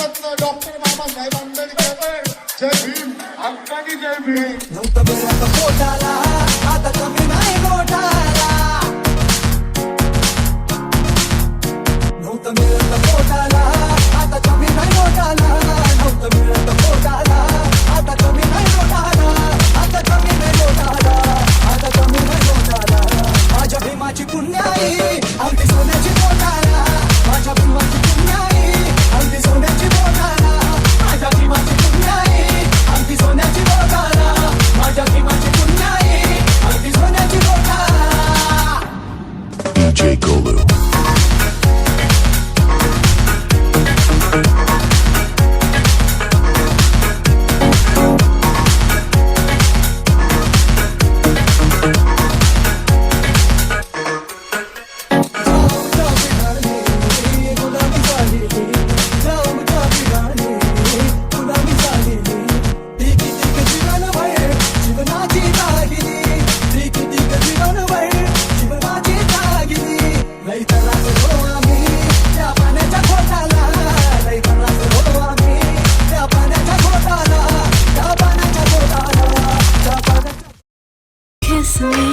Bharat Ratna doctor Babasaheb Ambedkar जय भीम हक्कानी जय भीम. नव्हतं मिळत पोटाला आता कमी नाही गोठाला नव्हतं मिळत पोटाला आता कमी नाही गोठाला नव्हतं मिळत पोटाला आता कमी नाही गोठाला आता कमी नाही गोठाला आता कमी नाही गोठाला माझ्या भीमाची पुण्याई अगदी सोन्याची गोठाला माझ्या भीमाची पुण्याई अगदी सोन्याची गोठाला माझ्या भीमाची पुण्याई अगदी सोन्याची गोठाला माझ्या भीमाची पुण्याई अगदी सोन्याची गोठाला. DJ Golu. Kiss me.